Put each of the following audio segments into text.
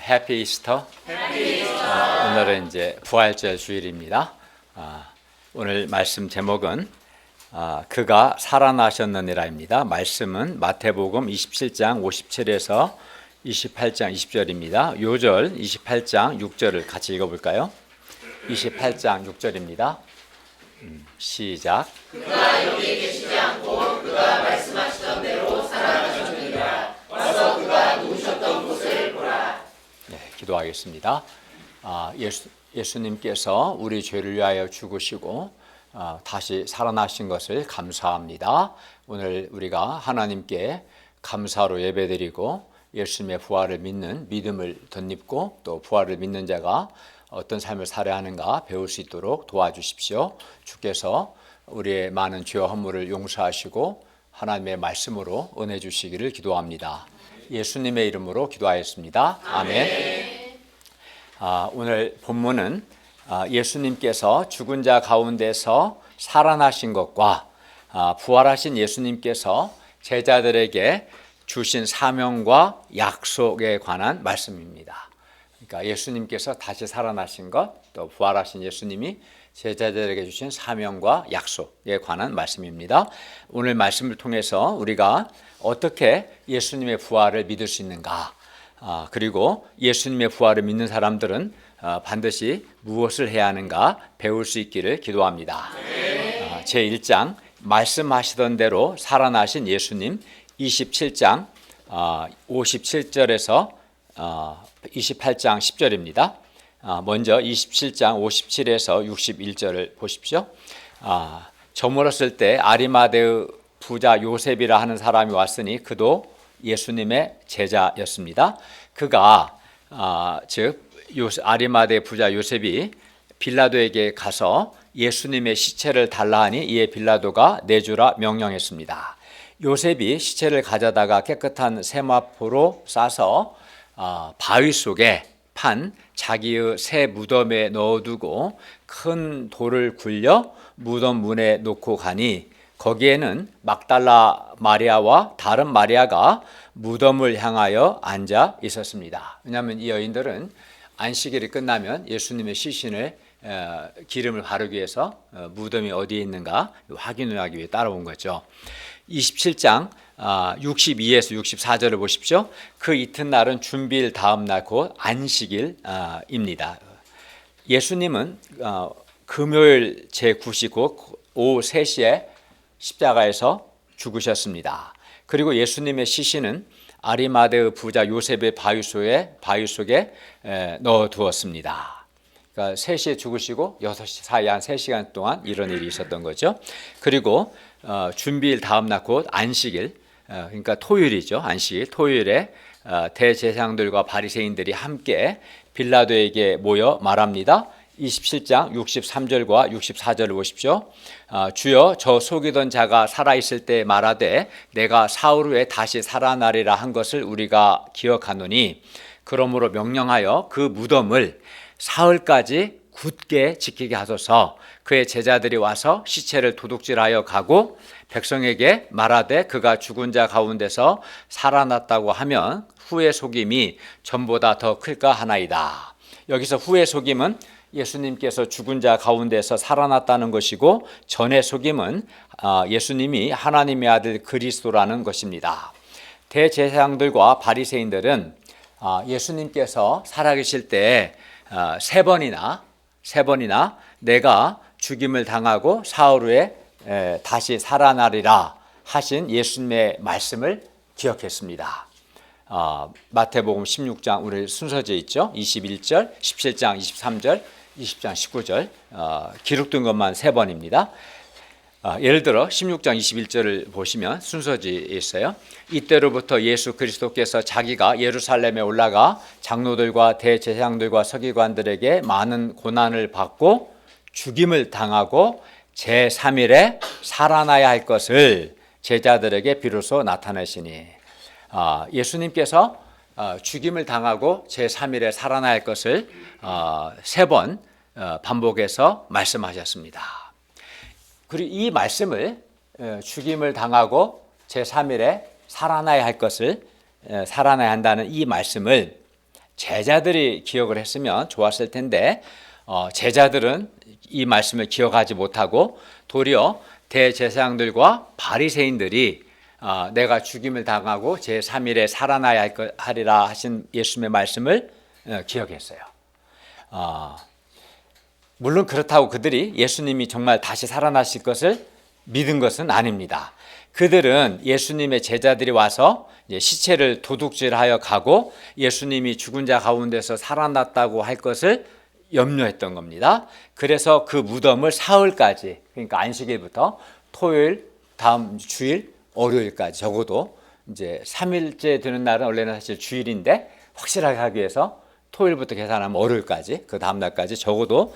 해피 이스터. 오늘은 이제 부활절 주일입니다. 오늘 말씀 제목은 그가 살아나셨느니라입니다. 말씀은 마태복음 27장 57에서 28장 20절입니다. 요절 28장 6절을 같이 읽어볼까요? 28장 6절입니다. 시작. 그가 여기 계시지 않고 그가 말씀하시던 대로 살아나셨느니라. 와서 그가 누우셨던 곳을 보라. 네, 기도하겠습니다. 예수님께서 우리 죄를 위하여 죽으시고 다시 살아나신 것을 감사합니다. 오늘 우리가 하나님께 감사로 예배드리고 예수님의 부활을 믿는 믿음을 덧입고 또 부활을 믿는 자가 어떤 삶을 살아야 하는가 배울 수 있도록 도와주십시오. 주께서 우리의 많은 죄와 허물을 용서하시고 하나님의 말씀으로 은혜 주시기를 기도합니다. 예수님의 이름으로 기도하였습니다. 아멘. 오늘 본문은 예수님께서 죽은 자 가운데서 살아나신 것과 부활하신 예수님께서 제자들에게 주신 사명과 약속에 관한 말씀입니다. 그러니까 예수님께서 다시 살아나신 것, 또 부활하신 예수님이 제자들에게 주신 사명과 약속에 관한 말씀입니다. 오늘 말씀을 통해서 우리가 어떻게 예수님의 부활을 믿을 수 있는가, 그리고 예수님의 부활을 믿는 사람들은 반드시 무엇을 해야 하는가 배울 수 있기를 기도합니다. 제1장 말씀하시던 대로 살아나신 예수님 27장 57절에서 28장 10절입니다. 먼저 27장 57에서 61절을 보십시오. 저물었을 때 아리마대의 부자 요셉이라 하는 사람이 왔으니 그도 예수님의 제자였습니다. 그가 즉 아리마대 부자 요셉이 빌라도에게 가서 예수님의 시체를 달라 하니 이에 빌라도가 내주라 명령했습니다. 요셉이 시체를 가져다가 깨끗한 세마포로 싸서 바위 속에 판 자기의 새 무덤에 넣어두고 큰 돌을 굴려 무덤 문에 놓고 가니 거기에는 막달라 마리아와 다른 마리아가 무덤을 향하여 앉아 있었습니다. 왜냐하면 이 여인들은 안식일이 끝나면 예수님의 시신을 기름을 바르기 위해서 무덤이 어디에 있는가 확인을 하기 위해 따라온 거죠. 27장 62에서 64절을 보십시오. 그 이튿날은 준비일 다음 날 곧 안식일입니다. 예수님은 금요일 제9시 오후 3시에 십자가에서 죽으셨습니다. 그리고 예수님의 시신은 아리마대의 부자 요셉의 바위 속에 넣어두었습니다. 그러니까 3시에 죽으시고 6시 사이 한 3시간 동안 이런 일이 있었던 거죠. 그리고 준비일 다음 날 곧 안식일, 그러니까 토요일이죠. 안식일 토요일에 대제사장들과 바리새인들이 함께 빌라도에게 모여 말합니다. 27장 63절과 64절을 보십시오. 주여 저 속이던 자가 살아있을 때 말하되 내가 사흘 후에 다시 살아나리라 한 것을 우리가 기억하노니 그러므로 명령하여 그 무덤을 사흘까지 굳게 지키게 하소서. 그의 제자들이 와서 시체를 도둑질하여 가고 백성에게 말하되 그가 죽은 자 가운데서 살아났다고 하면 후의 속임이 전보다 더 클까 하나이다. 여기서 후의 속임은 예수님께서 죽은 자 가운데서 살아났다는 것이고 전의 속임은 예수님이 하나님의 아들 그리스도라는 것입니다. 대제사장들과 바리새인들은 예수님께서 살아계실 때 세 번이나 내가 죽임을 당하고 사흘 후에 다시 살아나리라 하신 예수님의 말씀을 기억했습니다. 마태복음 16장 우리 순서지에 있죠. 21절, 17장 23절, 20장 19절 기록된 것만 3번입니다. 예를 들어 16장 21절을 보시면 순서지에 있어요. 이때로부터 예수 그리스도께서 자기가 예루살렘에 올라가 장로들과 대제사장들과 서기관들에게 많은 고난을 받고 죽임을 당하고 제3일에 살아나야 할 것을 제자들에게 비로소 나타내시니 예수님께서 죽임을 당하고 제3일에 살아나야 할 것을 3번 반복해서 말씀하셨습니다. 그리고 이 말씀을 죽임을 당하고 제3일에 살아나야 할 것을 살아나야 한다는 이 말씀을 제자들이 기억을 했으면 좋았을 텐데 제자들은 이 말씀을 기억하지 못하고 도리어 대제사장들과 바리새인들이 내가 죽임을 당하고 제3일에 살아나야 하리라 하신 예수님의 말씀을 기억했어요. 물론 그렇다고 그들이 예수님이 정말 다시 살아나실 것을 믿은 것은 아닙니다. 그들은 예수님의 제자들이 와서 이제 시체를 도둑질하여 가고 예수님이 죽은 자 가운데서 살아났다고 할 것을 염려했던 겁니다. 그래서 그 무덤을 사흘까지, 그러니까 안식일부터 토요일, 다음 주일, 월요일까지, 적어도 이제 3일째 되는 날은 원래는 사실 주일인데 확실하게 하기 위해서 토요일부터 계산하면 월요일까지, 그 다음 날까지 적어도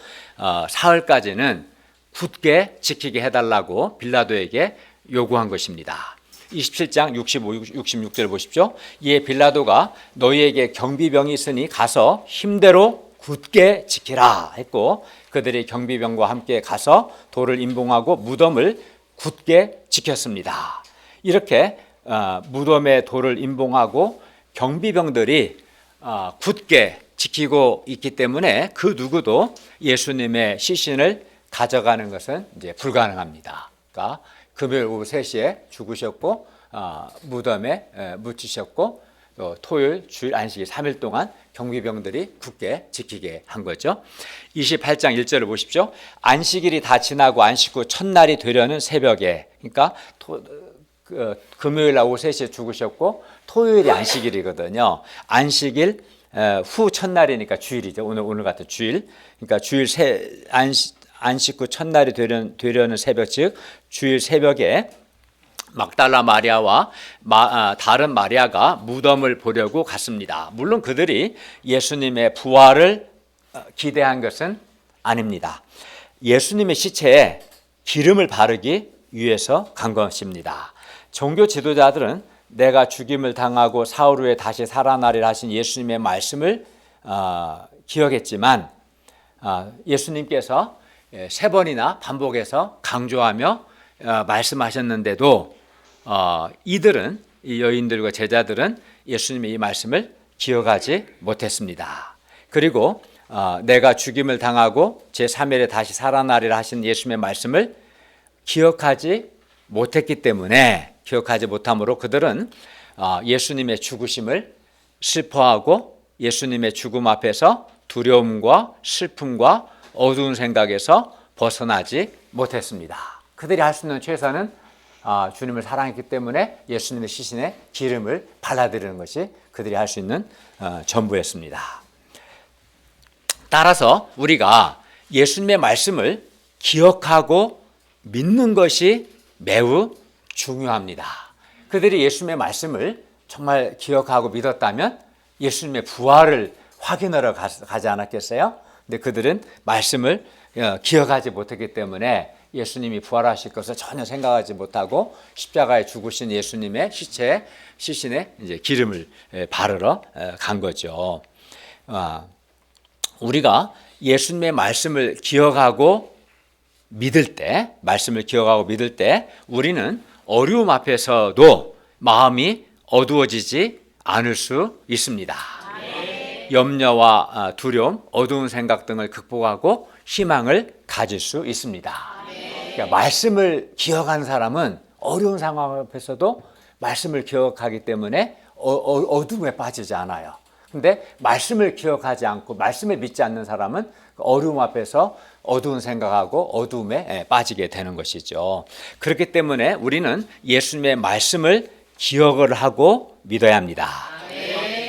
사흘까지는 굳게 지키게 해달라고 빌라도에게 요구한 것입니다. 27장 65, 66절 보십시오. 이에 빌라도가 너희에게 경비병이 있으니 가서 힘대로 굳게 지키라 했고, 그들이 경비병과 함께 가서 돌을 임봉하고 무덤을 굳게 지켰습니다. 이렇게 무덤에 돌을 임봉하고 경비병들이 굳게 지키고 있기 때문에 그 누구도 예수님의 시신을 가져가는 것은 이제 불가능합니다. 그러니까 금요일 오후 3시에 죽으셨고 무덤에 묻히셨고 또 토요일, 주일, 안식일 3일 동안 경비병들이 굳게 지키게 한 거죠. 28장 1절을 보십시오. 안식일이 다 지나고 안식 후 첫날이 되려는 새벽에, 그러니까 금요일 날 오후 3시에 죽으셨고 토요일이 안식일이거든요. 안식일 후 첫날이니까 주일이죠. 오늘 같은 주일. 그러니까 주일 안식 후 첫날이 되려는 새벽, 즉 주일 새벽에 막달라 마리아와 다른 마리아가 무덤을 보려고 갔습니다. 물론 그들이 예수님의 부활을 기대한 것은 아닙니다. 예수님의 시체에 기름을 바르기 위해서 간 것입니다. 종교 지도자들은 내가 죽임을 당하고 사흘 후에 다시 살아나리라 하신 예수님의 말씀을 기억했지만 예수님께서 3번이나 반복해서 강조하며 말씀하셨는데도 이들은, 이 여인들과 제자들은 예수님의 이 말씀을 기억하지 못했습니다. 그리고 내가 죽임을 당하고 제3일에 다시 살아나리라 하신 예수님의 말씀을 기억하지 못함으로 그들은 예수님의 죽으심을 슬퍼하고 예수님의 죽음 앞에서 두려움과 슬픔과 어두운 생각에서 벗어나지 못했습니다. 그들이 할 수 있는 최선은 주님을 사랑했기 때문에 예수님의 시신에 기름을 발라드리는 것이 그들이 할 수 있는 전부였습니다. 따라서 우리가 예수님의 말씀을 기억하고 믿는 것이 매우 중요합니다. 그들이 예수님의 말씀을 정말 기억하고 믿었다면 예수님의 부활을 확인하러 가지 않았겠어요? 근데 그들은 말씀을 기억하지 못했기 때문에 예수님이 부활하실 것을 전혀 생각하지 못하고 십자가에 죽으신 예수님의 시신에 이제 기름을 바르러 간 거죠. 우리가 예수님의 말씀을 기억하고 믿을 때, 우리는 어려움 앞에서도 마음이 어두워지지 않을 수 있습니다. 염려와 두려움, 어두운 생각 등을 극복하고 희망을 가질 수 있습니다. 그러니까 말씀을 기억한 사람은 어려운 상황 앞에서도 말씀을 기억하기 때문에 어둠에 빠지지 않아요. 근데 말씀을 기억하지 않고 말씀을 믿지 않는 사람은 어려움 앞에서 어두운 생각하고 어둠에 빠지게 되는 것이죠. 그렇기 때문에 우리는 예수님의 말씀을 기억을 하고 믿어야 합니다.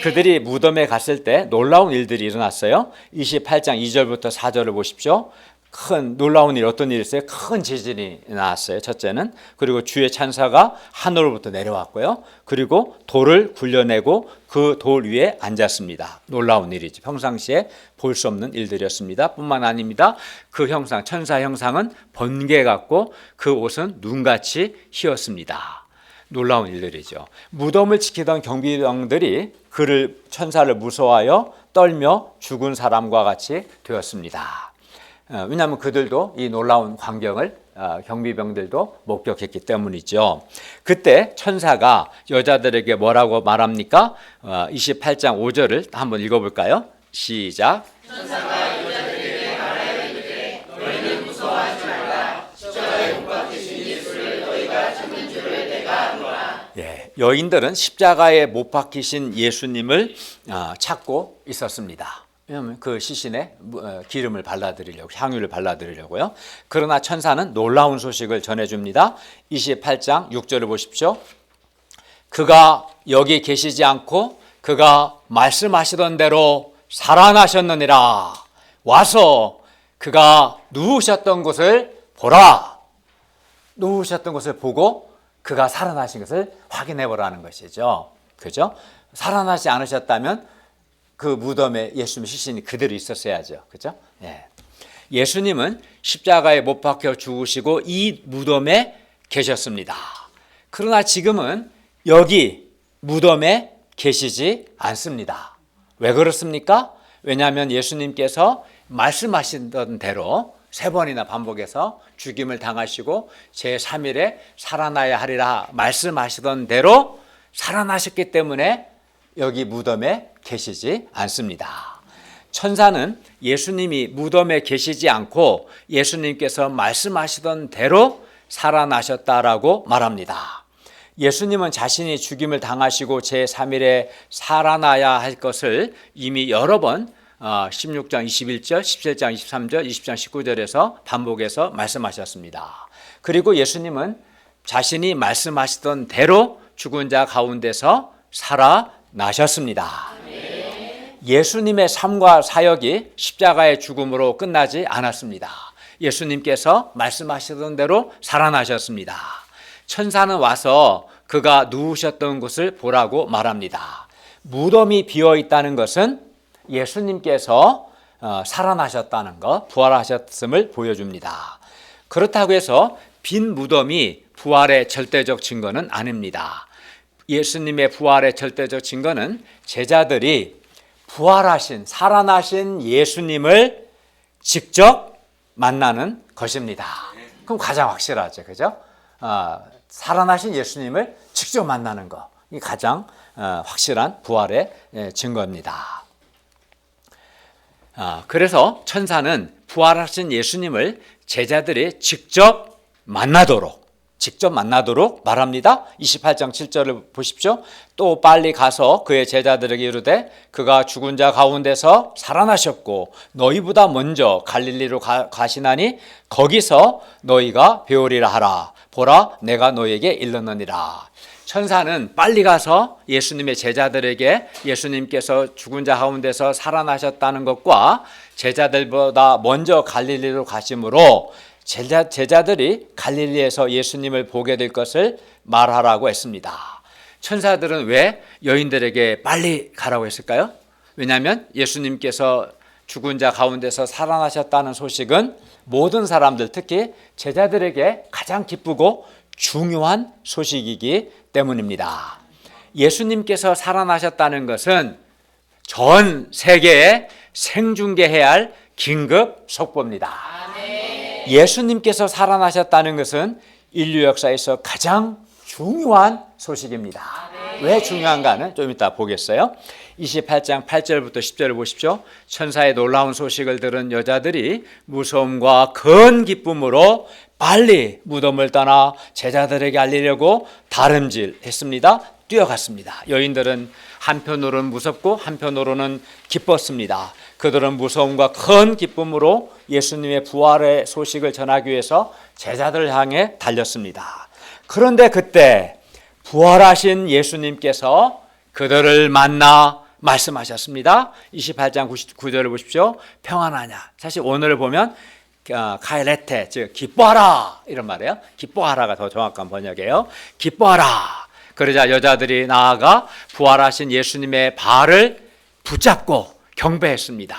그들이 무덤에 갔을 때 놀라운 일들이 일어났어요. 28장 2절부터 4절을 보십시오. 큰 놀라운 일, 어떤 일이 있어요? 큰 지진이 나왔어요. 첫째는. 그리고 주의 찬사가 하늘로부터 내려왔고요. 그리고 돌을 굴려내고 그 돌 위에 앉았습니다. 놀라운 일이죠. 평상시에 볼 수 없는 일들이었습니다. 뿐만 아닙니다. 그 형상, 천사 형상은 번개 같고 그 옷은 눈같이 희었습니다. 놀라운 일들이죠. 무덤을 지키던 경비병들이 천사를 무서워하여 떨며 죽은 사람과 같이 되었습니다. 왜냐하면 그들도 이 놀라운 광경을 경비병들도 목격했기 때문이죠. 그때 천사가 여자들에게 뭐라고 말합니까? 28장 5절을 한번 읽어볼까요? 시작. 천사가 여자들에게 말하이르되 너희는 무서워하지 말라. 십자가에 못 박히신 예수를 너희가 찾는 줄을 내가 아노라. 예, 여인들은 십자가에 못 박히신 예수님을 찾고 있었습니다. 왜냐하면 그 시신에 기름을 발라드리려고, 향유를 발라드리려고요. 그러나 천사는 놀라운 소식을 전해줍니다. 28장 6절을 보십시오. 그가 여기 계시지 않고 그가 말씀하시던 대로 살아나셨느니라. 와서 그가 누우셨던 곳을 보라. 누우셨던 곳을 보고 그가 살아나신 것을 확인해 보라는 것이죠. 그죠? 살아나지 않으셨다면 그 무덤에 예수님 시신이 그대로 있었어야죠. 그죠? 예. 예수님은 십자가에 못 박혀 죽으시고 이 무덤에 계셨습니다. 그러나 지금은 여기 무덤에 계시지 않습니다. 왜 그렇습니까? 왜냐하면 예수님께서 말씀하시던 대로 3번이나 반복해서 죽임을 당하시고 제3일에 살아나야 하리라 말씀하시던 대로 살아나셨기 때문에 여기 무덤에 계시지 않습니다. 천사는 예수님이 무덤에 계시지 않고 예수님께서 말씀하시던 대로 살아나셨다라고 말합니다. 예수님은 자신이 죽임을 당하시고 제3일에 살아나야 할 것을 이미 여러 번 16장 21절, 17장 23절, 20장 19절에서 반복해서 말씀하셨습니다. 그리고 예수님은 자신이 말씀하시던 대로 죽은 자 가운데서 살아나셨습니다. 예수님의 삶과 사역이 십자가의 죽음으로 끝나지 않았습니다. 예수님께서 말씀하시던 대로 살아나셨습니다. 천사는 와서 그가 누우셨던 곳을 보라고 말합니다. 무덤이 비어 있다는 것은 예수님께서 살아나셨다는 것, 부활하셨음을 보여줍니다. 그렇다고 해서 빈 무덤이 부활의 절대적 증거는 아닙니다. 예수님의 부활의 절대적 증거는 제자들이 부활하신, 살아나신 예수님을 직접 만나는 것입니다. 그럼 가장 확실하죠. 그죠? 살아나신 예수님을 직접 만나는 것. 이 가장 확실한 부활의 증거입니다. 그래서 천사는 부활하신 예수님을 제자들이 직접 만나도록 말합니다. 28장 7절을 보십시오. 또 빨리 가서 그의 제자들에게 이르되 그가 죽은 자 가운데서 살아나셨고 너희보다 먼저 갈릴리로 가시나니 거기서 너희가 배우리라 하라. 보라, 내가 너희에게 일렀느니라. 천사는 빨리 가서 예수님의 제자들에게 예수님께서 죽은 자 가운데서 살아나셨다는 것과 제자들보다 먼저 갈릴리로 가심으로 제자들이 갈릴리에서 예수님을 보게 될 것을 말하라고 했습니다. 천사들은 왜 여인들에게 빨리 가라고 했을까요? 왜냐하면 예수님께서 죽은 자 가운데서 살아나셨다는 소식은 모든 사람들, 특히 제자들에게 가장 기쁘고 중요한 소식이기 때문입니다. 예수님께서 살아나셨다는 것은 전 세계에 생중계해야 할 긴급 속보입니다. 예수님께서 살아나셨다는 것은 인류 역사에서 가장 중요한 소식입니다. 왜 중요한가는 좀 이따 보겠어요. 28장 8절부터 10절을 보십시오. 천사의 놀라운 소식을 들은 여자들이 무서움과 큰 기쁨으로 빨리 무덤을 떠나 제자들에게 알리려고 다름질했습니다. 뛰어갔습니다. 여인들은 한편으로는 무섭고 한편으로는 기뻤습니다. 그들은 무서움과 큰 기쁨으로 예수님의 부활의 소식을 전하기 위해서 제자들을 향해 달렸습니다. 그런데 그때 부활하신 예수님께서 그들을 만나 말씀하셨습니다. 28장 9절을 보십시오. 평안하냐. 사실 오늘을 보면 카이레테, 즉 기뻐하라 이런 말이에요. 기뻐하라가 더 정확한 번역이에요. 기뻐하라. 그러자 여자들이 나아가 부활하신 예수님의 발을 붙잡고 경배했습니다.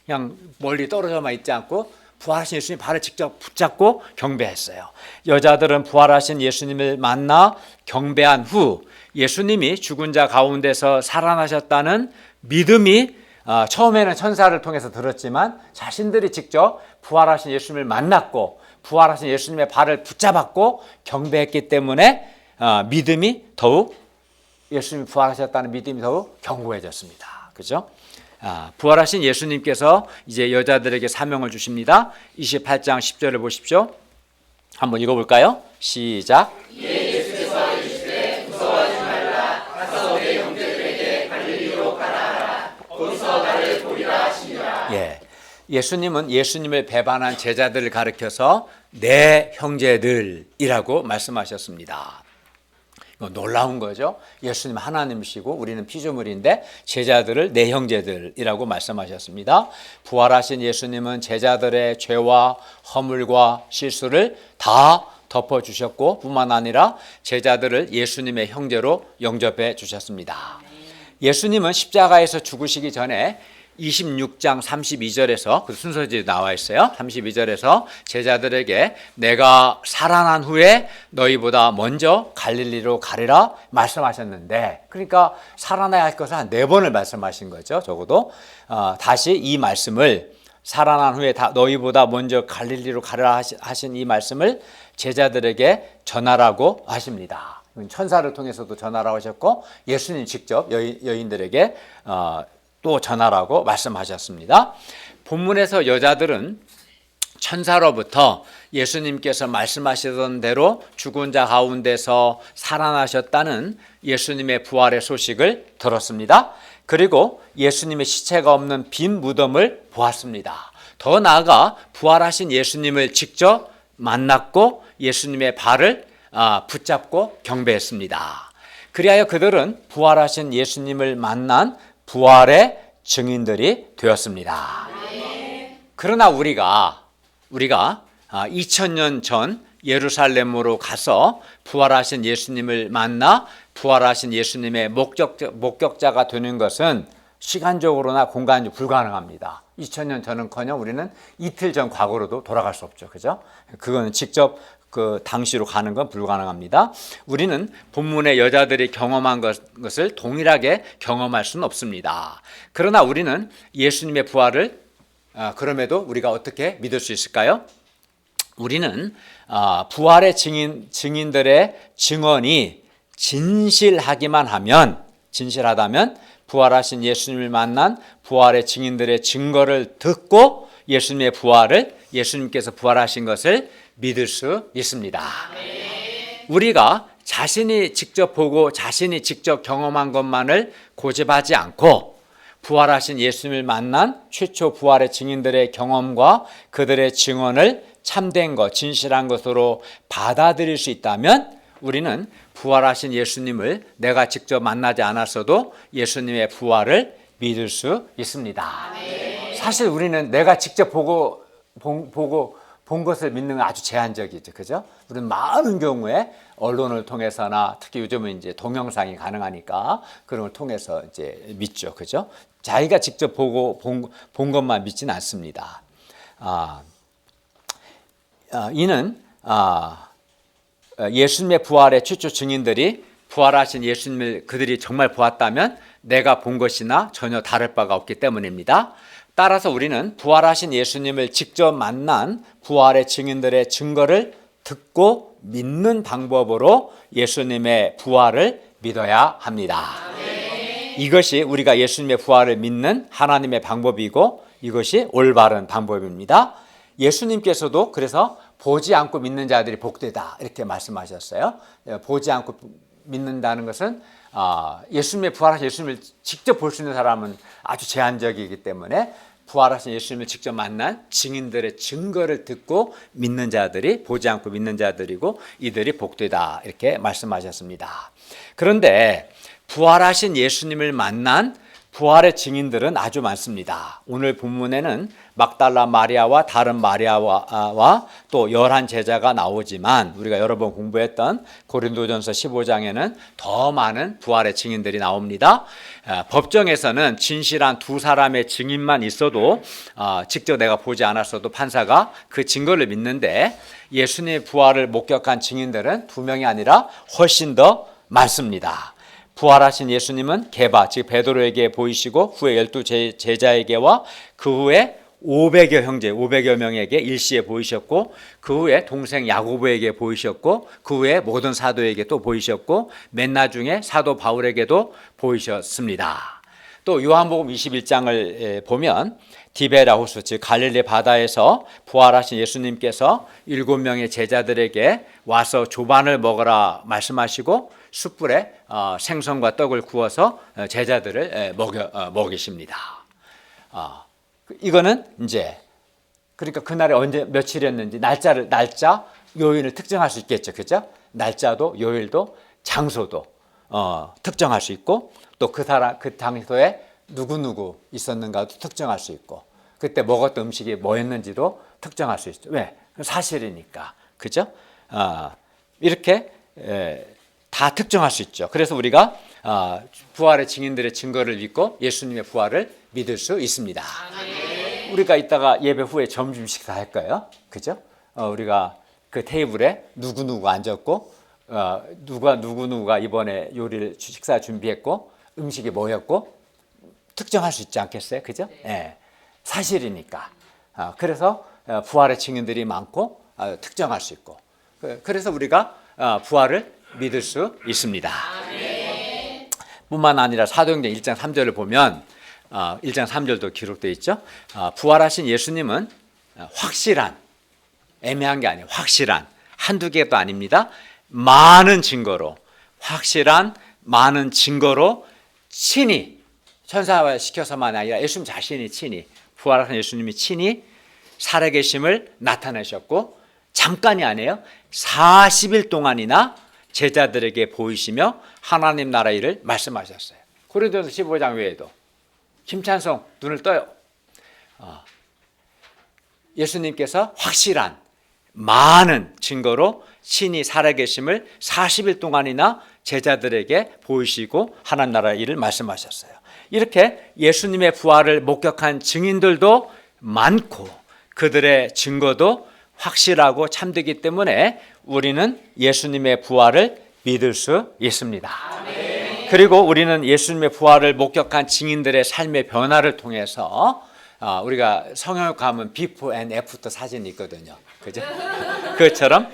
그냥 멀리 떨어져만 있지 않고 부활하신 예수님 발을 직접 붙잡고 경배했어요. 여자들은 부활하신 예수님을 만나 경배한 후 예수님이 죽은 자 가운데서 살아나셨다는 믿음이 처음에는 천사를 통해서 들었지만 자신들이 직접 부활하신 예수님을 만났고 부활하신 예수님의 발을 붙잡았고 경배했기 때문에 믿음이 더욱 예수님이 부활하셨다는 믿음이 더욱 견고해졌습니다. 그죠? 부활하신 예수님께서 이제 여자들에게 사명을 주십니다. 28장 10절을 보십시오. 한번 읽어볼까요? 시작. 예수께서 이르시되 무서워하지 말라. 가서 내 형제들에게 갈릴리로 가라. 거기서 나를 보리라 하시니라. 예수님은 예수님을 배반한 제자들을 가리켜서 내 형제들이라고 말씀하셨습니다. 이거 놀라운 거죠. 예수님 하나님이시고 우리는 피조물인데 제자들을 내 형제들이라고 말씀하셨습니다. 부활하신 예수님은 제자들의 죄와 허물과 실수를 다 덮어주셨고 뿐만 아니라 제자들을 예수님의 형제로 영접해 주셨습니다. 예수님은 십자가에서 죽으시기 전에 26장 32절에서 그 순서대로 나와 있어요. 32절에서 제자들에게 내가 살아난 후에 너희보다 먼저 갈릴리로 가리라 말씀하셨는데, 그러니까 살아나야 할 것을 한 4번을 말씀하신 거죠. 적어도 다시 이 말씀을 살아난 후에 너희보다 먼저 갈릴리로 가리라 하신 이 말씀을 제자들에게 전하라고 하십니다. 천사를 통해서도 전하라고 하셨고 예수님 직접 여인들에게 또 전하라고 말씀하셨습니다. 본문에서 여자들은 천사로부터 예수님께서 말씀하시던 대로 죽은 자 가운데서 살아나셨다는 예수님의 부활의 소식을 들었습니다. 그리고 예수님의 시체가 없는 빈 무덤을 보았습니다. 더 나아가 부활하신 예수님을 직접 만났고 예수님의 발을 붙잡고 경배했습니다. 그리하여 그들은 부활하신 예수님을 만난 부활의 증인들이 되었습니다. 그러나 우리가 2000년 전 예루살렘으로 가서 부활하신 예수님을 만나 부활하신 예수님의 목격자가 되는 것은 시간적으로나 공간적으로 불가능합니다. 2000년 전은커녕 우리는 이틀 전 과거로도 돌아갈 수 없죠. 그죠? 그거는 직접 그 당시로 가는 건 불가능합니다. 우리는 본문의 여자들이 경험한 것을 동일하게 경험할 수는 없습니다. 그러나 우리는 예수님의 부활을 그럼에도 우리가 어떻게 믿을 수 있을까요? 우리는 부활의 증인들의 증언이 진실하다면 부활하신 예수님을 만난 부활의 증인들의 증거를 듣고 예수님께서 부활하신 것을 믿을 수 있습니다. 우리가 자신이 직접 보고 자신이 직접 경험한 것만을 고집하지 않고 부활하신 예수님을 만난 최초 부활의 증인들의 경험과 그들의 증언을 참된 것, 진실한 것으로 받아들일 수 있다면 우리는 부활하신 예수님을 내가 직접 만나지 않았어도 예수님의 부활을 믿을 수 있습니다. 사실 우리는 내가 직접 본 것을 믿는 건 아주 제한적이죠. 그죠? 우리는 많은 경우에 언론을 통해서나 특히 요즘은 이제 동영상이 가능하니까 그런 걸 통해서 이제 믿죠. 그죠? 자기가 직접 본 것만 믿지는 않습니다. 이는 예수님의 부활의 최초 증인들이 부활하신 예수님을 그들이 정말 보았다면 내가 본 것이나 전혀 다를 바가 없기 때문입니다. 따라서 우리는 부활하신 예수님을 직접 만난 부활의 증인들의 증거를 듣고 믿는 방법으로 예수님의 부활을 믿어야 합니다. 이것이 우리가 예수님의 부활을 믿는 하나님의 방법이고 이것이 올바른 방법입니다. 예수님께서도 그래서 보지 않고 믿는 자들이 복되다 이렇게 말씀하셨어요. 보지 않고 믿는다는 것은 예수님의 부활하신 예수님을 직접 볼 수 있는 사람은 아주 제한적이기 때문에 부활하신 예수님을 직접 만난 증인들의 증거를 듣고 믿는 자들이 보지 않고 믿는 자들이고 이들이 복되다 이렇게 말씀하셨습니다. 그런데 부활하신 예수님을 만난 부활의 증인들은 아주 많습니다. 오늘 본문에는 막달라 마리아와 다른 마리아와 또 11제자가 나오지만 우리가 여러 번 공부했던 고린도전서 15장에는 더 많은 부활의 증인들이 나옵니다. 법정에서는 진실한 2사람의 증인만 있어도 직접 내가 보지 않았어도 판사가 그 증거를 믿는데 예수님의 부활을 목격한 증인들은 2명이 아니라 훨씬 더 많습니다. 부활하신 예수님은 게바, 즉 베드로에게 보이시고 후에 12 제자에게와 그 후에 500여 형제, 500여 명에게 일시에 보이셨고 그 후에 동생 야고보에게 보이셨고 그 후에 모든 사도에게 또 보이셨고 맨 나중에 사도 바울에게도 보이셨습니다. 또 요한복음 21장을 보면 디베라 호수, 즉 갈릴리 바다에서 부활하신 예수님께서 7명의 제자들에게 와서 조반을 먹으라 말씀하시고 숯불에 생선과 떡을 구워서 제자들을 먹이십니다. 이거는 이제 그러니까 그날이 언제 며칠이었는지 날짜 요일을 특정할 수 있겠죠, 그죠? 날짜도 요일도 장소도 특정할 수 있고 또 그 장소에 누구 있었는가도 특정할 수 있고 그때 먹었던 음식이 뭐였는지도 특정할 수 있죠. 왜? 사실이니까, 그죠? 이렇게 다 특정할 수 있죠. 그래서 우리가 부활의 증인들의 증거를 믿고 예수님의 부활을 믿을 수 있습니다. 우리가 이따가 예배 후에 점심 식사할 거예요, 그죠? 우리가 그 테이블에 누구 앉았고 누구가 이번에 요리를 식사 준비했고 음식이 뭐였고 특정할 수 있지 않겠어요, 그죠? 네. 사실이니까. 그래서 부활의 증인들이 많고 특정할 수 있고 그래서 우리가 부활을 믿을 수 있습니다. 뿐만 아니라 사도행전 1장 3절을 보면 1장 3절도 기록되어 있죠. 부활하신 예수님은 확실한, 애매한 게 아니에요. 확실한, 한두 개도 아닙니다. 많은 증거로, 확실한 많은 증거로 친히, 천사와 시켜서만 아니라 예수님 자신이 친히, 부활하신 예수님이 친히 살아계심을 나타내셨고 잠깐이 아니에요. 40일 동안이나 제자들에게 보이시며 하나님 나라 일을 말씀하셨어요. 고린도전서 15장 외에도 김찬성 눈을 떠요. 예수님께서 확실한 많은 증거로 친히 살아계심을 40일 동안이나 제자들에게 보이시고 하나님 나라 일을 말씀하셨어요. 이렇게 예수님의 부활을 목격한 증인들도 많고 그들의 증거도 확실하고 참되기 때문에 우리는 예수님의 부활을 믿을 수 있습니다. 그리고 우리는 예수님의 부활을 목격한 증인들의 삶의 변화를 통해서 우리가 성형외과 가면 비포 앤 애프터 사진이 있거든요. 그죠? 그것처럼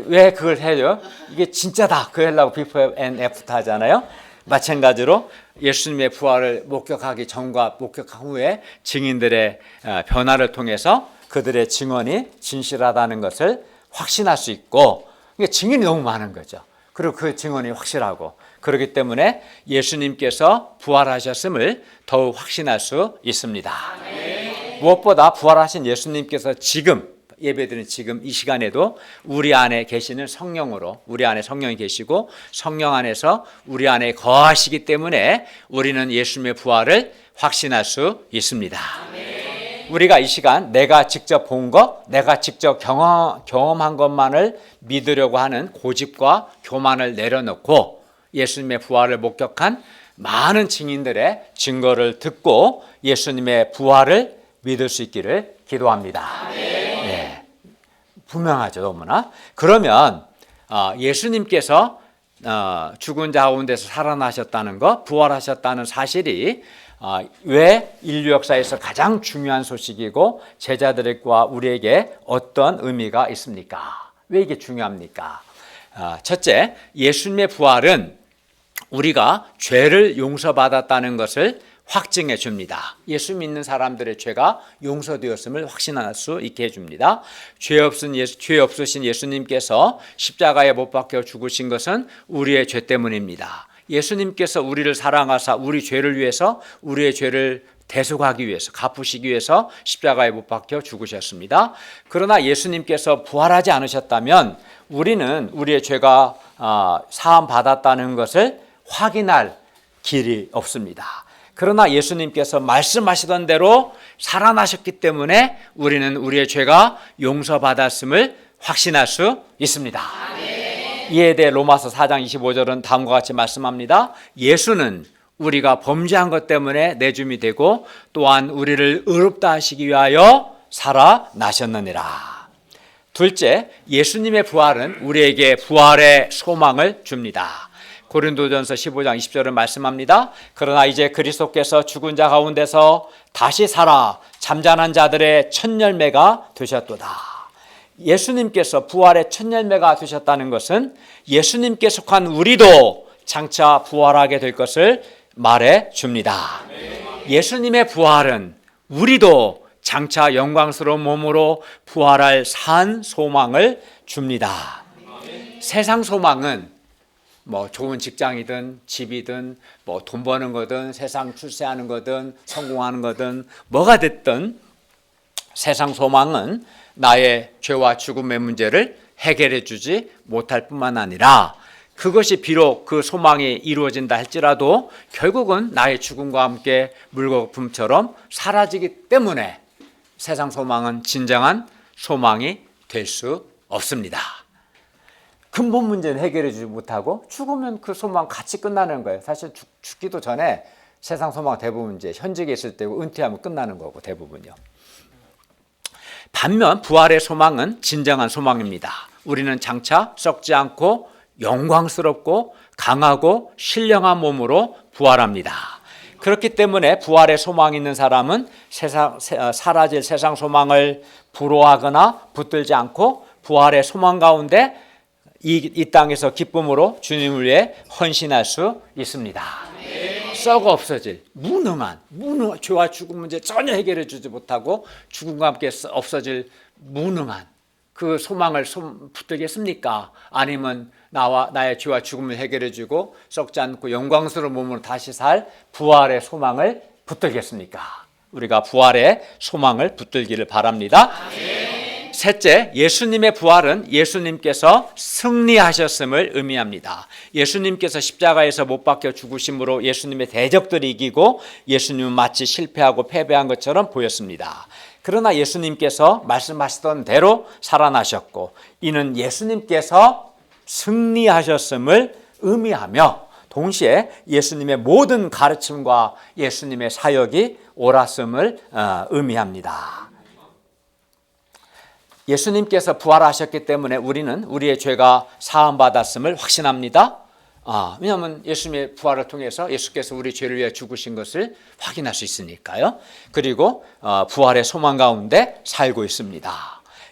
왜 그걸 해요? 이게 진짜다. 그 하려고 비포 앤 애프터 하잖아요. 마찬가지로 예수님의 부활을 목격하기 전과 목격한 후에 증인들의 변화를 통해서 그들의 증언이 진실하다는 것을 확신할 수 있고 그러니까 증인이 너무 많은 거죠. 그리고 그 증언이 확실하고 그렇기 때문에 예수님께서 부활하셨음을 더욱 확신할 수 있습니다. 무엇보다 부활하신 예수님께서 지금 예배드리는 지금 이 시간에도 우리 안에 계시는 성령으로 우리 안에 성령이 계시고 성령 안에서 우리 안에 거하시기 때문에 우리는 예수님의 부활을 확신할 수 있습니다. 우리가 이 시간 내가 직접 본 것, 내가 직접 경험한 것만을 믿으려고 하는 고집과 교만을 내려놓고 예수님의 부활을 목격한 많은 증인들의 증거를 듣고 예수님의 부활을 믿을 수 있기를 기도합니다. 네. 분명하죠, 너무나. 그러면 예수님께서 죽은 자 가운데서 살아나셨다는 것, 부활하셨다는 사실이 왜 인류 역사에서 가장 중요한 소식이고 제자들과 우리에게 어떤 의미가 있습니까? 왜 이게 중요합니까? 첫째, 예수님의 부활은 우리가 죄를 용서받았다는 것을 확증해 줍니다. 예수 믿는 사람들의 죄가 용서되었음을 확신할 수 있게 해줍니다. 죄 없으신 예수님께서 십자가에 못 박혀 죽으신 것은 우리의 죄 때문입니다. 예수님께서 우리를 사랑하사 우리 죄를 위해서 우리의 죄를 대속하기 위해서 갚으시기 위해서 십자가에 못 박혀 죽으셨습니다. 그러나 예수님께서 부활하지 않으셨다면 우리는 우리의 죄가 사함 받았다는 것을 확인할 길이 없습니다. 그러나 예수님께서 말씀하시던 대로 살아나셨기 때문에 우리는 우리의 죄가 용서받았음을 확신할 수 있습니다. 이에 대해 로마서 4장 25절은 다음과 같이 말씀합니다. 예수는 우리가 범죄한 것 때문에 내줌이 되고 또한 우리를 의롭다 하시기 위하여 살아나셨느니라. 둘째, 예수님의 부활은 우리에게 부활의 소망을 줍니다. 고린도전서 15장 20절은 말씀합니다. 그러나 이제 그리스도께서 죽은 자 가운데서 다시 살아 잠자는 자들의 첫 열매가 되셨도다. 예수님께서 부활의 첫 열매가 되셨다는 것은 예수님께 속한 우리도 장차 부활하게 될 것을 말해 줍니다. 예수님의 부활은 우리도 장차 영광스러운 몸으로 부활할 산 소망을 줍니다. 세상 소망은 뭐 좋은 직장이든 집이든 뭐 돈 버는 거든 세상 출세하는 거든 성공하는 거든 뭐가 됐든 세상 소망은 나의 죄와 죽음의 문제를 해결해 주지 못할 뿐만 아니라 그것이 비록 그 소망이 이루어진다 할지라도 결국은 나의 죽음과 함께 물거품처럼 사라지기 때문에 세상 소망은 진정한 소망이 될 수 없습니다. 근본 문제는 해결해 주지 못하고 죽으면 그 소망 같이 끝나는 거예요. 사실 죽기도 전에 세상 소망 대부분 이제 현직에 있을 때고 은퇴하면 끝나는 거고 대부분요. 반면 부활의 소망은 진정한 소망입니다. 우리는 장차 썩지 않고 영광스럽고 강하고 신령한 몸으로 부활합니다. 그렇기 때문에 부활의 소망이 있는 사람은 사라질 세상 소망을 부러워하거나 붙들지 않고 부활의 소망 가운데 이 땅에서 기쁨으로 주님을 위해 헌신할 수 있습니다. 썩어 없어질 무능한 죄와 죽음 문제 전혀 해결해 주지 못하고 죽음과 함께 없어질 무능한 그 소망을 붙들겠습니까? 아니면 나의 죄와 죽음을 해결해 주고 썩지 않고 영광스러운 몸으로 다시 살 부활의 소망을 붙들겠습니까? 우리가 부활의 소망을 붙들기를 바랍니다. 셋째, 예수님의 부활은 예수님께서 승리하셨음을 의미합니다. 예수님께서 십자가에서 못 박혀 죽으심으로 예수님의 대적들이 이기고 예수님은 마치 실패하고 패배한 것처럼 보였습니다. 그러나 예수님께서 말씀하시던 대로 살아나셨고 이는 예수님께서 승리하셨음을 의미하며 동시에 예수님의 모든 가르침과 예수님의 사역이 옳았음을 의미합니다. 예수님께서 부활하셨기 때문에 우리는 우리의 죄가 사함받았음을 확신합니다. 왜냐하면 예수님의 부활을 통해서 예수께서 우리 죄를 위해 죽으신 것을 확인할 수 있으니까요. 그리고 부활의 소망 가운데 살고 있습니다.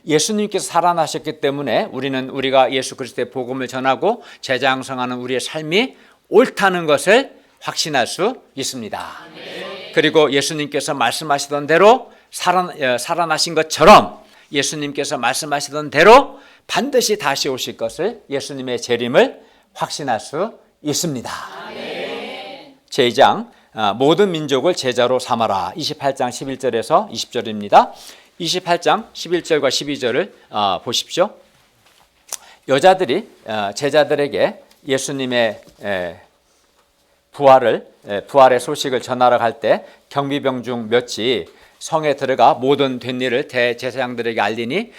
예수님께서 살아나셨기 때문에 우리가 예수 그리스도의 복음을 전하고 제자 양성하는 우리의 삶이 옳다는 것을 확신할 수 있습니다. 그리고 예수님께서 말씀하시던 대로 살아나신 것처럼 예수님께서 말씀하시던 대로 반드시 다시 오실 것을 예수님의 재림을 확신할 수 있습니다. 제2장 모든 민족을 제자로 삼아라 28장 11절에서 20절입니다. 28장 11절과 12절을 보십시오. 여자들이 제자들에게 예수님의 부활의 소식을 전하러 갈 때 경비병 중 몇이 성에 들어가 모든 된 일을 대제사장들에게 알리니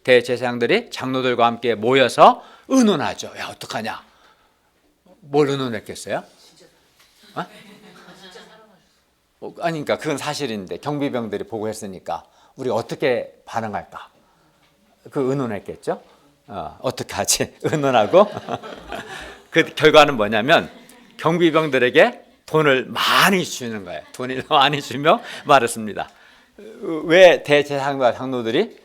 대제사장들이 장로들과 함께 모여서 의논하죠. 야, 어떡하냐? 뭘 의논했겠어요? 아니, 그러니까 그건 사실인데 경비병들이 보고했으니까 우리가 어떻게 반응할까? 그 의논했겠죠? 어떻게 하지? 의논하고 그 결과는 뭐냐면 경비병들에게 돈을 많이 주는 거예요. 돈을 많이 주며 말했습니다. 왜 대제사장과 장로들이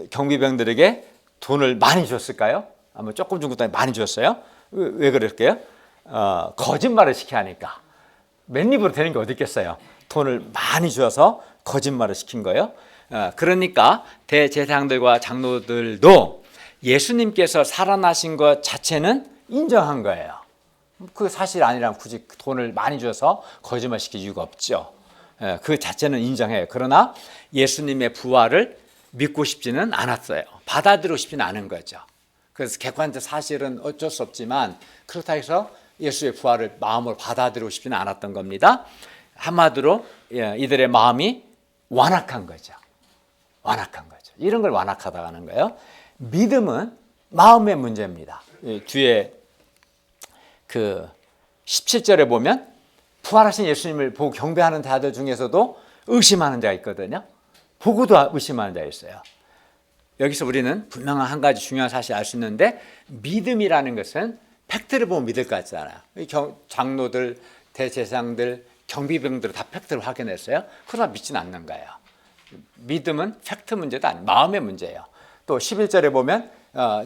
경비병들에게 돈을 많이 줬을까요? 아마 조금 준 것도 아니고 많이 줬어요. 왜 그럴까요? 거짓말을 시켜야 하니까. 맨입으로 되는 게 어디 있겠어요? 돈을 많이 줘서 거짓말을 시킨 거예요. 그러니까 대제사장들과 장로들도 예수님께서 살아나신 것 자체는 인정한 거예요. 그 사실 아니라면 굳이 돈을 많이 줘서 거짓말 시킬 이유가 없죠. 그 자체는 인정해요. 그러나 예수님의 부활을 믿고 싶지는 않았어요. 받아들이고 싶지는 않은 거죠. 그래서 객관적 사실은 어쩔 수 없지만 그렇다 해서 예수의 부활을 마음으로 받아들이고 싶지는 않았던 겁니다. 한마디로 이들의 마음이 완악한 거죠. 완악한 거죠. 이런 걸 완악하다고 하는 거예요. 믿음은 마음의 문제입니다. 뒤에 그 17절에 보면 부활하신 예수님을 보고 경배하는 자들 중에서도 의심하는 자가 있거든요. 보고도 의심하는 자가 있어요. 여기서 우리는 분명한 한 가지 중요한 사실을 알 수 있는데 믿음이라는 것은 팩트를 보면 믿을 것 같잖아요. 장로들, 대제사장들, 경비병들 다 팩트를 확인했어요. 그러나 믿지는 않는 거예요. 믿음은 팩트 문제도 아니에요. 마음의 문제예요. 또 11절에 보면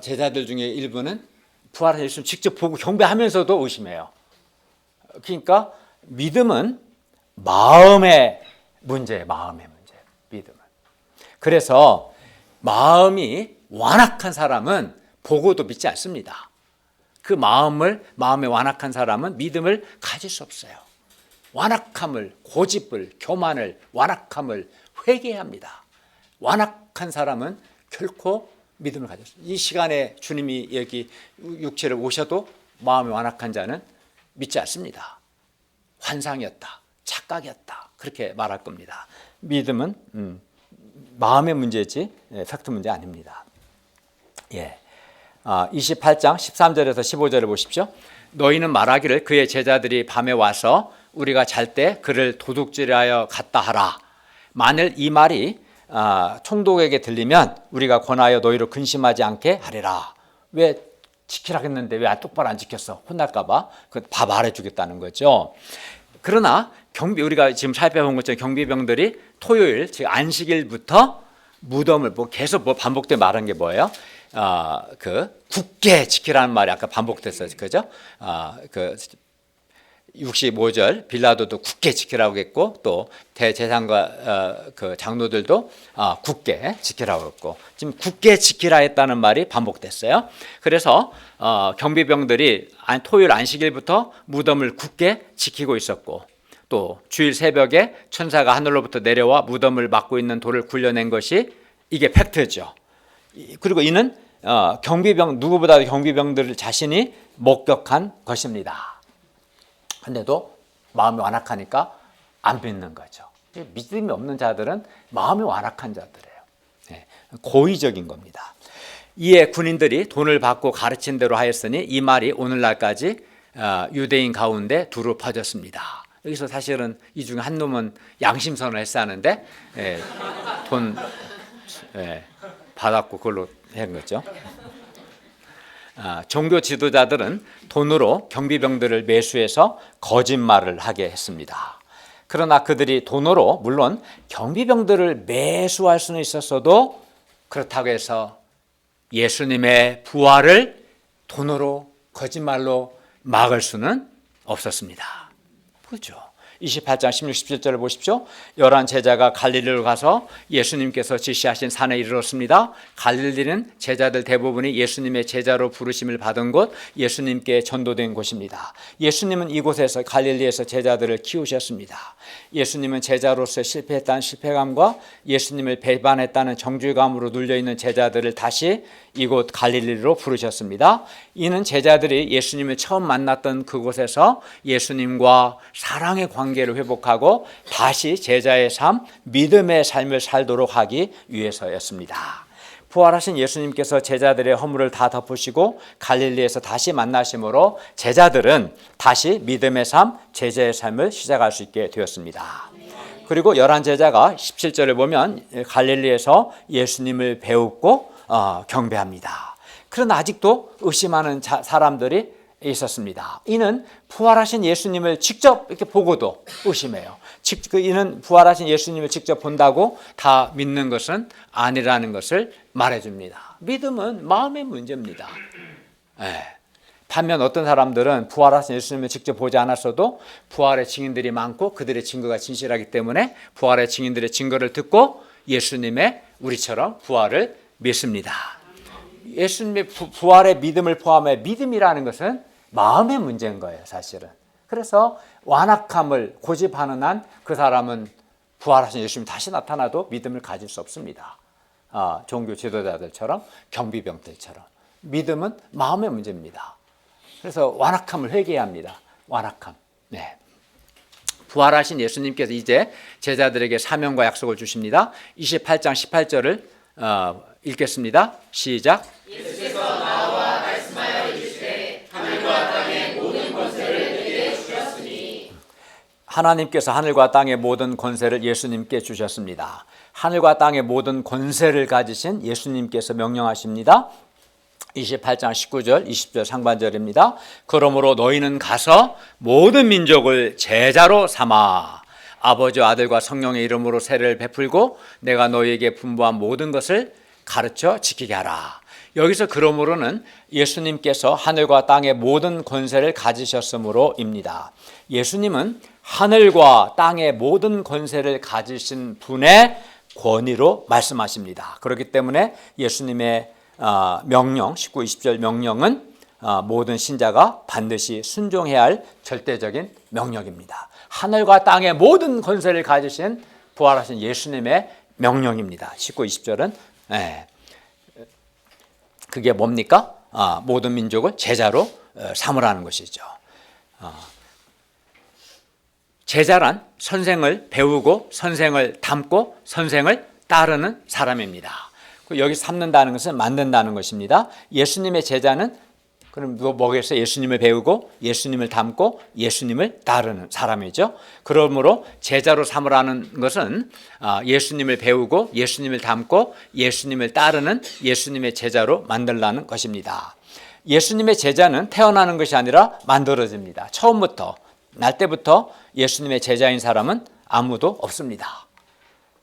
제자들 중에 일부는 부활하신 예수님 직접 보고 경배하면서도 의심해요. 그러니까 믿음은 마음의 문제예요. 마음의 문제. 믿음은. 그래서 마음이 완악한 사람은 보고도 믿지 않습니다. 그 마음에 완악한 사람은 믿음을 가질 수 없어요. 완악함을, 고집을, 교만을, 완악함을 회개해야 합니다. 완악한 사람은 결코 믿음을 가질 수 없어요. 이 시간에 주님이 여기 육체를 오셔도 마음이 완악한 자는 믿지 않습니다. 환상이었다, 착각이었다, 그렇게 말할 겁니다. 믿음은 마음의 문제지 팩트 문제 아닙니다. 예. 28장 13절에서 15절을 보십시오. 너희는 말하기를 그의 제자들이 밤에 와서 우리가 잘 때 그를 도둑질하여 갔다 하라. 만일 이 말이 총독에게 들리면 우리가 권하여 너희로 근심하지 않게 하리라. 왜 지키라 했는데 왜 똑바로 안 지켰어? 혼날까 봐. 다 말해주겠다는 거죠. 그러나 우리가 지금 살펴본 것처럼 경비병들이 토요일, 즉 안식일부터 무덤을 계속 반복되게 말한 게 뭐예요? 굳게 지키라는 말이 아까 반복됐어요. 그죠? 65절 빌라도도 굳게 지키라고 했고 또 대제사장과 그 장로들도 굳게 지키라고 했고 지금 굳게 지키라 했다는 말이 반복됐어요. 그래서 경비병들이 토요일 안식일부터 무덤을 굳게 지키고 있었고 또 주일 새벽에 천사가 하늘로부터 내려와 무덤을 막고 있는 돌을 굴려낸 것이 이게 팩트죠. 그리고 이는 누구보다도 경비병들 자신이 목격한 것입니다. 근데도 마음이 완악하니까 안 믿는 거죠. 믿음이 없는 자들은 마음이 완악한 자들이에요. 고의적인 겁니다. 이에 군인들이 돈을 받고 가르친 대로 하였으니 이 말이 오늘날까지 유대인 가운데 두루 퍼졌습니다. 여기서 사실은 이 중에 한 놈은 양심선을 했었는데 돈 받았고 그걸로 한 거죠. 종교 지도자들은 돈으로 경비병들을 매수해서 거짓말을 하게 했습니다. 그러나 그들이 돈으로 물론 경비병들을 매수할 수는 있었어도 그렇다고 해서 예수님의 부활을 돈으로 거짓말로 막을 수는 없었습니다. 그렇죠. 28장 16, 17절을 보십시오. 11 제자가 갈릴리로 가서 예수님께서 지시하신 산에 이르렀습니다. 갈릴리는 제자들 대부분이 예수님의 제자로 부르심을 받은 곳, 예수님께 전도된 곳입니다. 예수님은 이곳에서 갈릴리에서 제자들을 키우셨습니다. 예수님은 제자로서 실패했다는 실패감과 예수님을 배반했다는 정죄감으로 눌려있는 제자들을 다시 이곳 갈릴리로 부르셨습니다. 이는 제자들이 예수님을 처음 만났던 그곳에서 예수님과 사랑의 관계를 회복하고 다시 제자의 삶, 믿음의 삶을 살도록 하기 위해서였습니다. 부활하신 예수님께서 제자들의 허물을 다 덮으시고 갈릴리에서 다시 만나심으로 제자들은 다시 믿음의 삶, 제자의 삶을 시작할 수 있게 되었습니다. 그리고 11 제자가 17절을 보면 갈릴리에서 예수님을 배우고 경배합니다. 그러나 아직도 의심하는 사람들이 있었습니다. 이는 부활하신 예수님을 직접 이렇게 보고도 의심해요. 이는 부활하신 예수님을 직접 본다고 다 믿는 것은 아니라는 것을 말해줍니다. 믿음은 마음의 문제입니다. 반면 어떤 사람들은 부활하신 예수님을 직접 보지 않았어도 부활의 증인들이 많고 그들의 증거가 진실하기 때문에 부활의 증인들의 증거를 듣고 예수님의 우리처럼 부활을 믿습니다. 예수님의 부활의 믿음을 포함해 믿음이라는 것은 마음의 문제인 거예요, 사실은. 그래서 완악함을 고집하는 한 그 사람은 부활하신 예수님이 다시 나타나도 믿음을 가질 수 없습니다. 종교 지도자들처럼 경비병들처럼. 믿음은 마음의 문제입니다. 그래서 완악함을 회개해야 합니다. 완악함. 네. 부활하신 예수님께서 이제 제자들에게 사명과 약속을 주십니다. 28장 18절을 읽겠습니다. 시작. 예수께서 나와 말씀하여 이르시되 하늘과 땅의 모든 권세를 내게 주셨으니. 하나님께서 하늘과 땅의 모든 권세를 예수님께 주셨습니다. 하늘과 땅의 모든 권세를 가지신 예수님께서 명령하십니다. 28장 19절 20절 상반절입니다. 그러므로 너희는 가서 모든 민족을 제자로 삼아 아버지와 아들과 성령의 이름으로 세례를 베풀고 내가 너희에게 분부한 모든 것을 가르쳐 지키게 하라. 여기서 그러므로는 예수님께서 하늘과 땅의 모든 권세를 가지셨으므로입니다. 예수님은 하늘과 땅의 모든 권세를 가지신 분의 권위로 말씀하십니다. 그렇기 때문에 예수님의 명령, 19, 20절 명령은 모든 신자가 반드시 순종해야 할 절대적인 명령입니다. 하늘과 땅의 모든 권세를 가지신 부활하신 예수님의 명령입니다. 19, 20절은 그게 뭡니까? 모든 민족을 제자로 삼으라는 것이죠. 제자란 선생을 배우고 선생을 닮고 선생을 따르는 사람입니다. 여기 삼는다는 것은 만든다는 것입니다. 예수님의 제자는 그럼 뭐겠어요? 예수님을 배우고 예수님을 닮고 예수님을 따르는 사람이죠. 그러므로 제자로 삼으라는 것은 예수님을 배우고 예수님을 닮고 예수님을 따르는 예수님의 제자로 만들라는 것입니다. 예수님의 제자는 태어나는 것이 아니라 만들어집니다. 처음부터 날 때부터 예수님의 제자인 사람은 아무도 없습니다.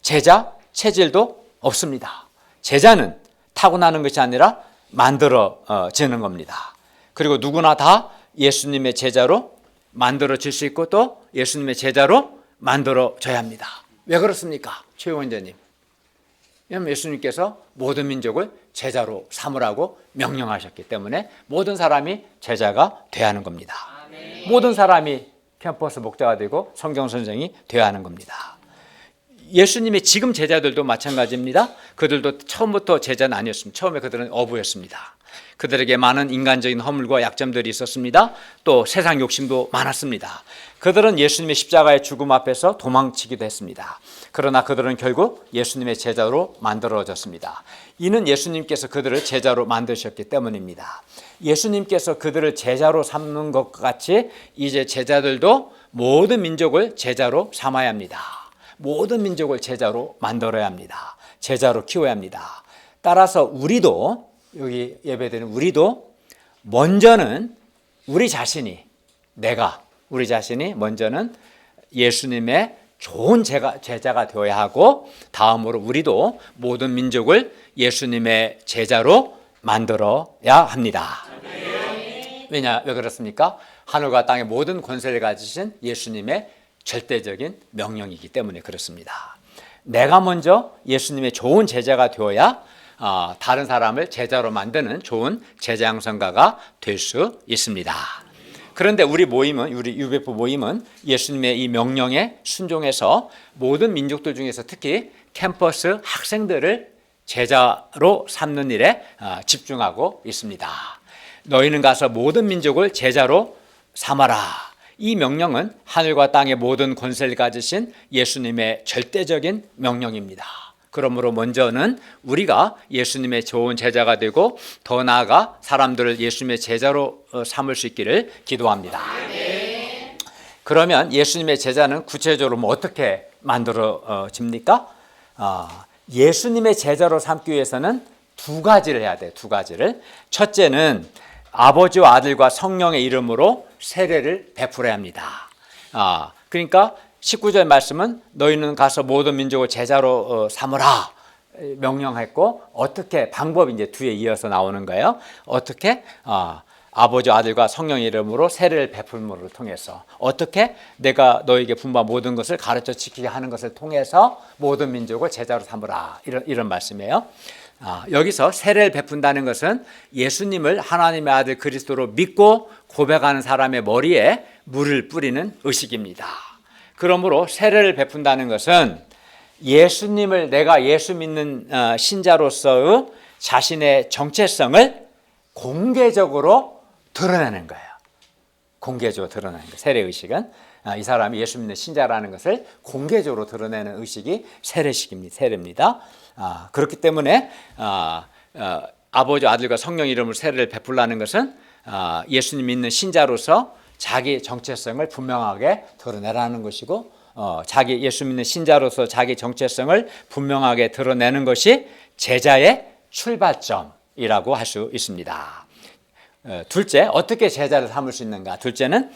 제자 체질도 없습니다. 제자는 타고나는 것이 아니라 만들어지는 겁니다. 그리고 누구나 다 예수님의 제자로 만들어질 수 있고 또 예수님의 제자로 만들어져야 합니다. 왜 그렇습니까? 최원재님. 왜냐하면 예수님께서 모든 민족을 제자로 삼으라고 명령하셨기 때문에 모든 사람이 제자가 돼야 하는 겁니다. 모든 사람이 캠퍼스 목자가 되고 성경 선생이 돼야 하는 겁니다. 예수님의 지금 제자들도 마찬가지입니다. 그들도 처음부터 제자는 아니었습니다. 처음에 그들은 어부였습니다. 그들에게 많은 인간적인 허물과 약점들이 있었습니다. 또 세상 욕심도 많았습니다. 그들은 예수님의 십자가의 죽음 앞에서 도망치기도 했습니다. 그러나 그들은 결국 예수님의 제자로 만들어졌습니다. 이는 예수님께서 그들을 제자로 만드셨기 때문입니다. 예수님께서 그들을 제자로 삼는 것 같이 이제 제자들도 모든 민족을 제자로 삼아야 합니다. 모든 민족을 제자로 만들어야 합니다. 제자로 키워야 합니다. 따라서 우리도 여기 예배드리는 우리도 먼저는 우리 자신이 먼저는 예수님의 좋은 제자가 되어야 하고 다음으로 우리도 모든 민족을 예수님의 제자로 만들어야 합니다. 왜 그렇습니까? 하늘과 땅의 모든 권세를 가지신 예수님의 절대적인 명령이기 때문에 그렇습니다. 내가 먼저 예수님의 좋은 제자가 되어야 다른 사람을 제자로 만드는 좋은 제자 양성가가 될 수 있습니다. 그런데 우리 UBF 모임은 예수님의 이 명령에 순종해서 모든 민족들 중에서 특히 캠퍼스 학생들을 제자로 삼는 일에 집중하고 있습니다. 너희는 가서 모든 민족을 제자로 삼아라. 이 명령은 하늘과 땅의 모든 권세를 가지신 예수님의 절대적인 명령입니다. 그러므로 먼저는 우리가 예수님의 좋은 제자가 되고 더 나아가 사람들을 예수님의 제자로 삼을 수 있기를 기도합니다. 그러면 예수님의 제자는 구체적으로 어떻게 만들어집니까? 예수님의 제자로 삼기 위해서는 두 가지를 해야 돼요. 두 가지를. 첫째는 아버지와 아들과 성령의 이름으로 세례를 베풀어야 합니다. 그러니까 19절 말씀은 너희는 가서 모든 민족을 제자로 삼으라 명령했고 어떻게 방법이 이제 뒤에 이어서 나오는 거예요. 어떻게 아버지 아들과 성령의 이름으로 세례를 베풀므로 통해서 어떻게 내가 너에게 분부한 모든 것을 가르쳐 지키게 하는 것을 통해서 모든 민족을 제자로 삼으라 이런 말씀이에요. 여기서 세례를 베푼다는 것은 예수님을 하나님의 아들 그리스도로 믿고 고백하는 사람의 머리에 물을 뿌리는 의식입니다. 그러므로 세례를 베푼다는 것은 예수님을 내가 예수 믿는 신자로서의 자신의 정체성을 공개적으로 드러내는 거예요. 공개적으로 드러내는 거예요. 세례 의식은 이 사람이 예수 믿는 신자라는 것을 공개적으로 드러내는 의식이 세례입니다. 그렇기 때문에 아버지 아들과 성령 이름으로 세례를 베풀라는 것은 예수님 믿는 신자로서 자기 정체성을 분명하게 드러내라는 것이고 자기 예수 믿는 신자로서 자기 정체성을 분명하게 드러내는 것이 제자의 출발점 것이라고 할 수 있습니다. 둘째, 어떻게 제자를 삼을 수 있는가? 둘째는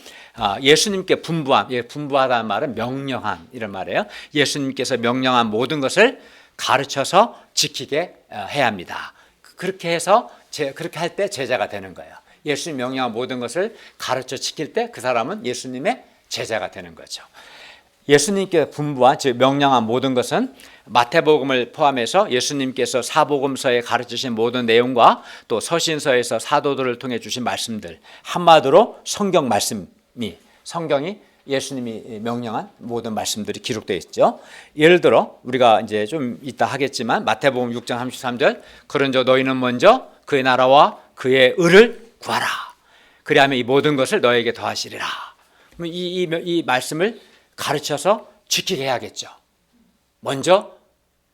예수님께 분부함. 분부하다는 말은 명령함 이런 말이에요. 예수님께서 명령한 모든 것을 가르쳐서 지키게 해야 합니다. 그렇게 해서 그렇게 할 때 제자가 되는 거예요. 예수님 명령한 모든 것을 가르쳐 지킬 때 그 사람은 예수님의 제자가 되는 거죠. 예수님께 분부한 즉 명령한 모든 것은 마태복음을 포함해서 예수님께서 사복음서에 가르치신 모든 내용과 또 서신서에서 사도들을 통해 주신 말씀들, 한마디로 성경 말씀이, 성경이 예수님이 명령한 모든 말씀들이 기록되어 있죠. 예를 들어 우리가 이제 좀 이따 하겠지만 마태복음 6장 33절, 그런저 너희는 먼저 그의 나라와 그의 의를 구하라. 그리하면 이 모든 것을 너에게 더하시리라. 이 말씀을 가르쳐서 지키게 해야겠죠. 먼저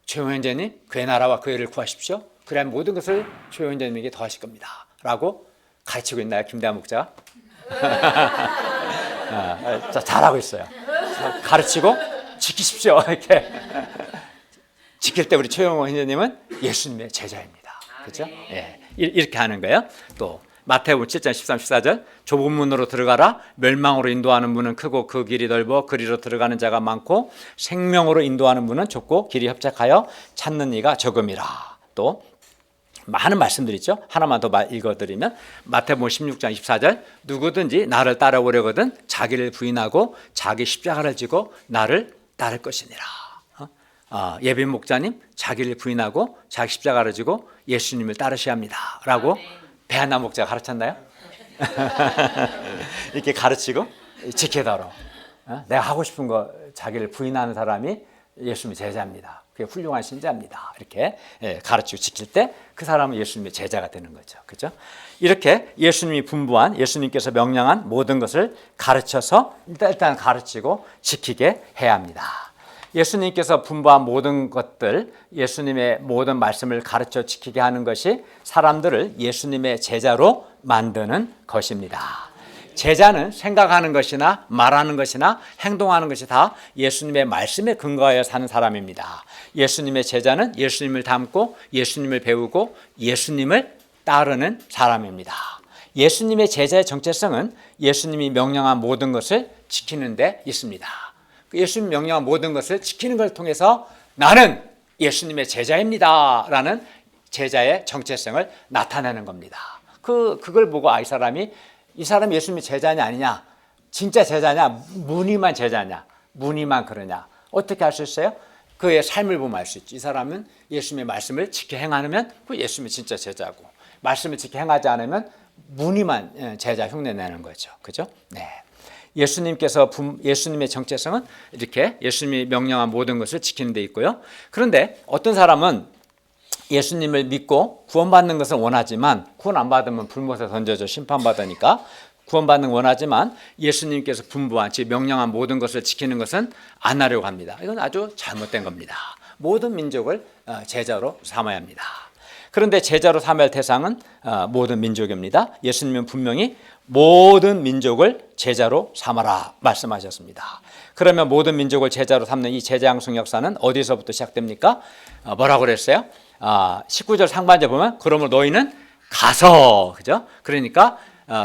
최홍현자님 그의 나라와 그의 의를 구하십시오. 그러면 모든 것을 최홍현자님에게 더하실 겁니다 라고 가르치고 있나요? 김대한 목자? 잘하고 있어요. 가르치고 지키십시오 이렇게. 지킬 때 우리 최홍현자님은 예수님의 제자입니다. 그렇죠? 예, 이렇게 하는 거예요. 또 마태복음 7장 13, 14절, 좁은 문으로 들어가라. 멸망으로 인도하는 문은 크고 그 길이 넓어 그리로 들어가는 자가 많고 생명으로 인도하는 문은 좁고 길이 협착하여 찾는 이가 적음이라. 또 많은 말씀들이 있죠. 하나만 더 읽어드리면 마태복음 16장 24절, 누구든지 나를 따라오려거든 자기를 부인하고 자기 십자가를 지고 나를 따를 것이니라. 예빈 목자님 자기를 부인하고 자기 십자가를 지고 예수님을 따르셔야 합니다 라고 배한나 목자가 가르쳤나요? 이렇게 가르치고 지키도록. 내가 하고 싶은 거 자기를 부인하는 사람이 예수님의 제자입니다. 그게 훌륭한 신자입니다. 이렇게 가르치고 지킬 때 그 사람은 예수님의 제자가 되는 거죠. 그렇죠? 이렇게 예수님이 분부한, 예수님께서 명령한 모든 것을 가르쳐서 일단 가르치고 지키게 해야 합니다. 예수님께서 분부한 모든 것들, 예수님의 모든 말씀을 가르쳐 지키게 하는 것이 사람들을 예수님의 제자로 만드는 것입니다. 제자는 생각하는 것이나 말하는 것이나 행동하는 것이 다 예수님의 말씀에 근거하여 사는 사람입니다. 예수님의 제자는 예수님을 닮고 예수님을 배우고 예수님을 따르는 사람입니다. 예수님의 제자의 정체성은 예수님이 명령한 모든 것을 지키는 데 있습니다. 예수님 명령한 모든 것을 지키는 걸 통해서 나는 예수님의 제자입니다 라는 제자의 정체성을 나타내는 겁니다. 그걸 보고 이 사람이 예수님의 제자냐 아니냐, 진짜 제자냐, 무늬만 제자냐, 무늬만 그러냐, 어떻게 알 수 있어요? 그의 삶을 보면 알 수 있지. 이 사람은 예수님의 말씀을 지켜 행하면 그 예수님이 진짜 제자고, 말씀을 지켜 행하지 않으면 무늬만 제자 흉내 내는 거죠. 그죠? 네. 예수님의 정체성은 이렇게 예수님이 명령한 모든 것을 지키는 데 있고요. 그런데 어떤 사람은 예수님을 믿고 구원받는 것을 원하지만 구원 안 받으면 불못에 던져져 심판받으니까 구원받는 걸 원하지만 예수님께서 분부한, 즉 명령한 모든 것을 지키는 것은 안 하려고 합니다. 이건 아주 잘못된 겁니다. 모든 민족을 제자로 삼아야 합니다. 그런데 제자로 삼아야 할 대상은 모든 민족입니다. 예수님은 분명히 모든 민족을 제자로 삼아라 말씀하셨습니다. 그러면 모든 민족을 제자로 삼는 이 제자 양성 역사는 어디서부터 시작됩니까? 뭐라고 그랬어요? 19절 상반절 보면 그러므로 너희는 가서, 그죠? 그러니까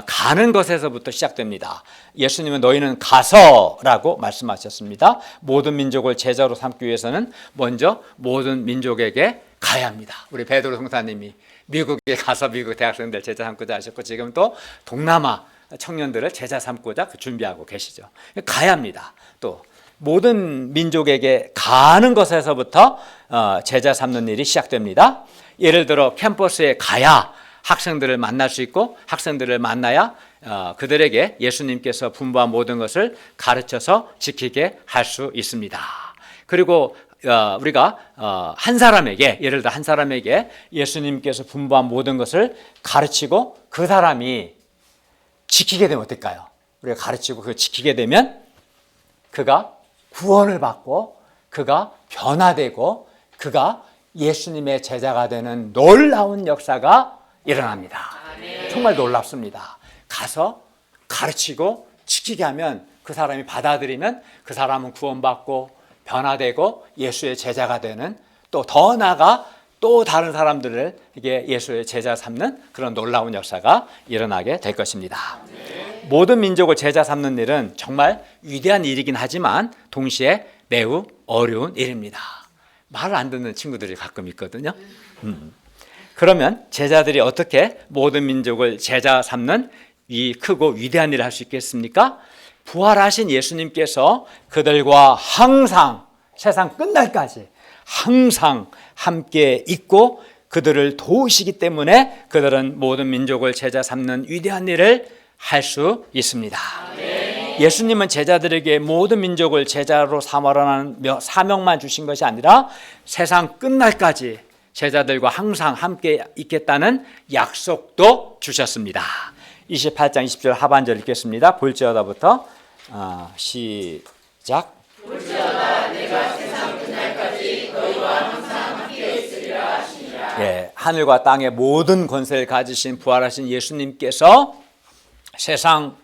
가는 것에서부터 시작됩니다. 예수님은 너희는 가서라고 말씀하셨습니다. 모든 민족을 제자로 삼기 위해서는 먼저 모든 민족에게 가야 합니다. 우리 베드로 성사님이 미국에 가서 미국 대학생들 제자 삼고자 하셨고 지금 또 동남아 청년들을 제자 삼고자 준비하고 계시죠. 가야 합니다. 또 모든 민족에게 가는 것에서부터 제자 삼는 일이 시작됩니다. 예를 들어 캠퍼스에 가야 학생들을 만날 수 있고 학생들을 만나야 그들에게 예수님께서 분부한 모든 것을 가르쳐서 지키게 할 수 있습니다. 그리고 우리가 한 사람에게, 예를 들어 한 사람에게 예수님께서 분부한 모든 것을 가르치고 그 사람이 지키게 되면 어떨까요? 우리가 가르치고 그걸 지키게 되면 그가 구원을 받고 그가 변화되고 그가 예수님의 제자가 되는 놀라운 역사가 일어납니다. 정말 놀랍습니다. 가서 가르치고 지키게 하면 그 사람이 받아들이면 그 사람은 구원받고 변화되고 예수의 제자가 되는, 또 더 나아가 또 다른 사람들을 이게 예수의 제자 삼는 그런 놀라운 역사가 일어나게 될 것입니다. 모든 민족을 제자 삼는 일은 정말 위대한 일이긴 하지만 동시에 매우 어려운 일입니다. 말을 안 듣는 친구들이 가끔 있거든요. 그러면 제자들이 어떻게 모든 민족을 제자 삼는 이 크고 위대한 일을 할 수 있겠습니까? 부활하신 예수님께서 그들과 항상 세상 끝날까지 항상 함께 있고 그들을 도우시기 때문에 그들은 모든 민족을 제자 삼는 위대한 일을 할 수 있습니다. 예수님은 제자들에게 모든 민족을 제자로 삼으라는 사명만 주신 것이 아니라 세상 끝날까지 제자들과 항상 함께 있겠다는 약속도 주셨습니다. 28장 20절 하반절 읽겠습니다. 볼지어다부터 시작. 볼지어다 내가 세상 끝날까지 너희와 항상 함께 있으리라 하시니라. 예, 하늘과 땅의 모든 권세를 가지신 부활하신 예수님께서 세상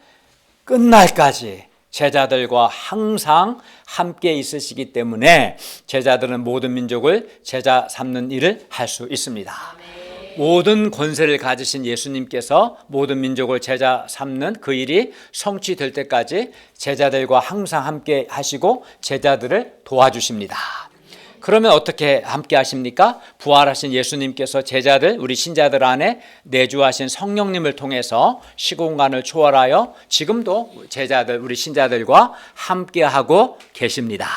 끝날까지 제자들과 항상 함께 있으시기 때문에 제자들은 모든 민족을 제자 삼는 일을 할 수 있습니다. 모든 권세를 가지신 예수님께서 모든 민족을 제자 삼는 그 일이 성취될 때까지 제자들과 항상 함께 하시고 제자들을 도와주십니다. 그러면 어떻게 함께 하십니까? 부활하신 예수님께서 제자들, 우리 신자들 안에 내주하신 성령님을 통해서 시공간을 초월하여 지금도 제자들, 우리 신자들과 함께 하고 계십니다.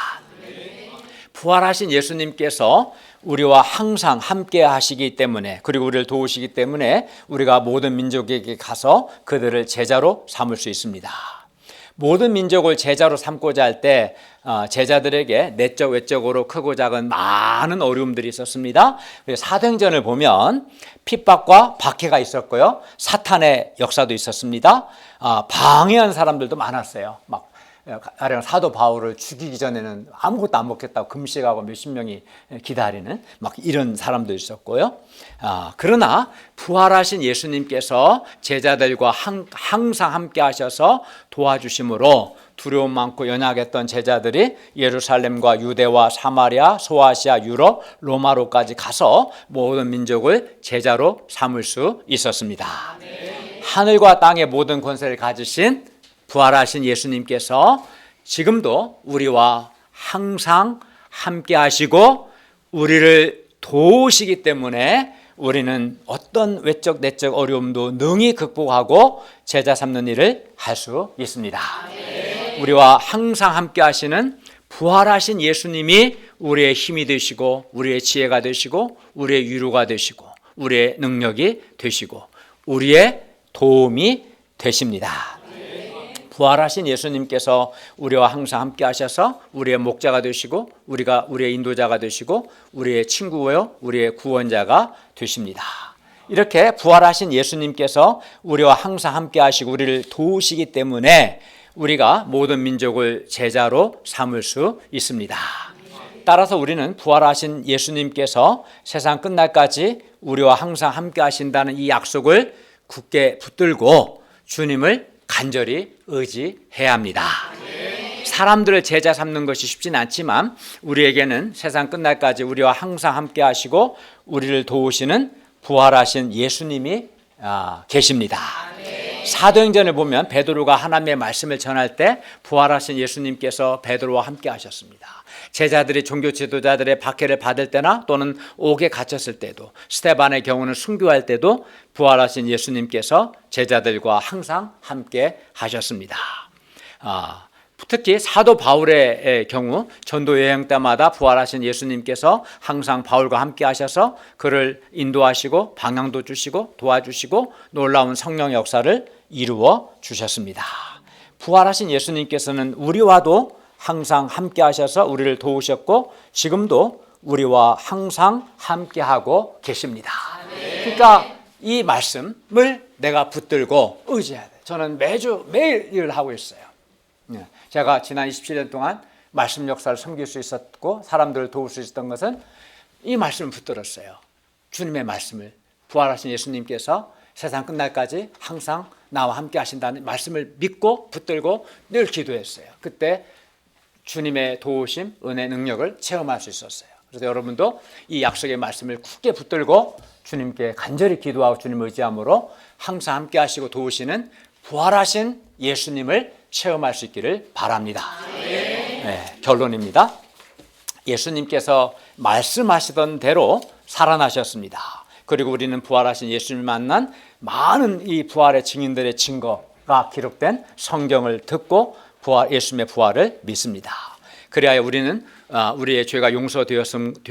부활하신 예수님께서 우리와 항상 함께 하시기 때문에, 그리고 우리를 도우시기 때문에 우리가 모든 민족에게 가서 그들을 제자로 삼을 수 있습니다. 모든 민족을 제자로 삼고자 할 때 제자들에게 내적 외적으로 크고 작은 많은 어려움들이 있었습니다. 사도행전을 보면 핍박과 박해가 있었고요, 사탄의 역사도 있었습니다. 방해한 사람들도 많았어요. 막 가령 사도 바울을 죽이기 전에는 아무것도 안 먹겠다고 금식하고 몇십 명이 기다리는 막 이런 사람도 있었고요. 그러나 부활하신 예수님께서 제자들과 항상 함께 하셔서 도와주심으로 두려움 많고 연약했던 제자들이 예루살렘과 유대와 사마리아, 소아시아, 유럽, 로마로까지 가서 모든 민족을 제자로 삼을 수 있었습니다. 하늘과 땅의 모든 권세를 가지신 부활하신 예수님께서 지금도 우리와 항상 함께 하시고 우리를 도우시기 때문에 우리는 어떤 외적 내적 어려움도 능히 극복하고 제자 삼는 일을 할 수 있습니다. 우리와 항상 함께 하시는 부활하신 예수님이 우리의 힘이 되시고 우리의 지혜가 되시고 우리의 위로가 되시고 우리의 능력이 되시고 우리의 도움이 되십니다. 부활하신 예수님께서 우리와 항상 함께 하셔서 우리의 목자가 되시고 우리가 우리의 인도자가 되시고 우리의 친구요 우리의 구원자가 되십니다. 이렇게 부활하신 예수님께서 우리와 항상 함께 하시고 우리를 도우시기 때문에 우리가 모든 민족을 제자로 삼을 수 있습니다. 따라서 우리는 부활하신 예수님께서 세상 끝날까지 우리와 항상 함께 하신다는 이 약속을 굳게 붙들고 주님을 간절히 의지해야 합니다. 사람들을 제자 삼는 것이 쉽진 않지만 우리에게는 세상 끝날까지 우리와 항상 함께 하시고 우리를 도우시는 부활하신 예수님이 계십니다. 사도행전을 보면 베드로가 하나님의 말씀을 전할 때 부활하신 예수님께서 베드로와 함께 하셨습니다. 제자들이 종교 지도자들의 박해를 받을 때나 또는 옥에 갇혔을 때도, 스데반의 경우는 순교할 때도 부활하신 예수님께서 제자들과 항상 함께 하셨습니다. 특히 사도 바울의 경우 전도 여행 때마다 부활하신 예수님께서 항상 바울과 함께 하셔서 그를 인도하시고 방향도 주시고 도와주시고 놀라운 성령 역사를 이루어 주셨습니다. 부활하신 예수님께서는 우리와도 항상 함께 하셔서 우리를 도우셨고 지금도 우리와 항상 함께 하고 계십니다. 그러니까 이 말씀을 내가 붙들고 의지해야 돼. 저는 매일 일을 하고 있어요. 제가 지난 27년 동안 말씀 역사를 섬길 수 있었고 사람들을 도울 수 있었던 것은 이 말씀을 붙들었어요. 주님의 말씀을, 부활하신 예수님께서 세상 끝날까지 항상 나와 함께 하신다는 말씀을 믿고 붙들고 늘 기도했어요. 그때 주님의 도우심, 은혜, 능력을 체험할 수 있었어요. 그래서 여러분도 이 약속의 말씀을 굳게 붙들고 주님께 간절히 기도하고 주님 의지함으로 항상 함께 하시고 도우시는 부활하신 예수님을 체험할 수 있기를 바랍니다. 네, 결론입니다. 예수님께서 말씀하시던 대로 살아나셨습니다. 그리고 우리는 부활하신 예수님을 만난 많은 이 부활의 증인들의 증거가 기록된 성경을 듣고 예수님의 부활을 믿습니다. 그래야 우리는 우리의 죄가 용서되었던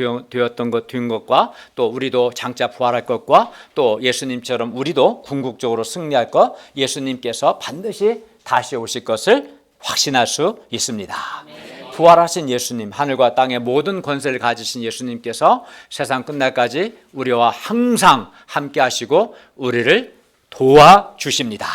것과 또 우리도 장차 부활할 것과 또 예수님처럼 우리도 궁극적으로 승리할 것, 예수님께서 반드시 다시 오실 것을 확신할 수 있습니다. 부활하신 예수님, 하늘과 땅의 모든 권세를 가지신 예수님께서 세상 끝날까지 우리와 항상 함께 하시고 우리를 도와주십니다.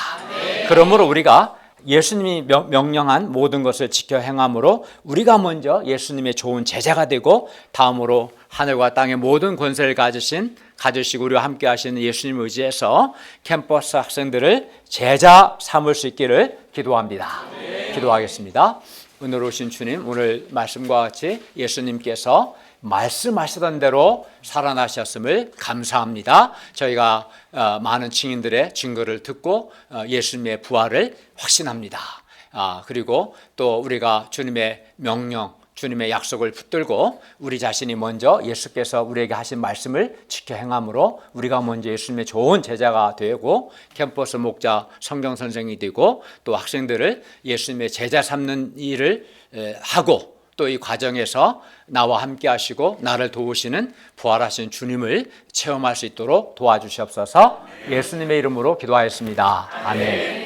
그러므로 우리가 예수님이 명령한 모든 것을 지켜 행함으로 우리가 먼저 예수님의 좋은 제자가 되고 다음으로 하늘과 땅의 모든 권세를 가지시고 우리와 함께 하시는 예수님을 의지해서 캠퍼스 학생들을 제자 삼을 수 있기를 기도합니다. 기도하겠습니다. 오늘 오신 주님, 오늘 말씀과 같이 예수님께서 말씀하시던 대로 살아나셨음을 감사합니다. 저희가 많은 증인들의 증거를 듣고 예수님의 부활을 확신합니다. 그리고 또 우리가 주님의 명령, 주님의 약속을 붙들고 우리 자신이 먼저 예수께서 우리에게 하신 말씀을 지켜 행함으로 우리가 먼저 예수님의 좋은 제자가 되고 캠퍼스 목자 성경 선생이 되고 또 학생들을 예수님의 제자 삼는 일을 하고 또 이 과정에서 나와 함께 하시고 나를 도우시는 부활하신 주님을 체험할 수 있도록 도와주시옵소서. 예수님의 이름으로 기도하였습니다. 아멘.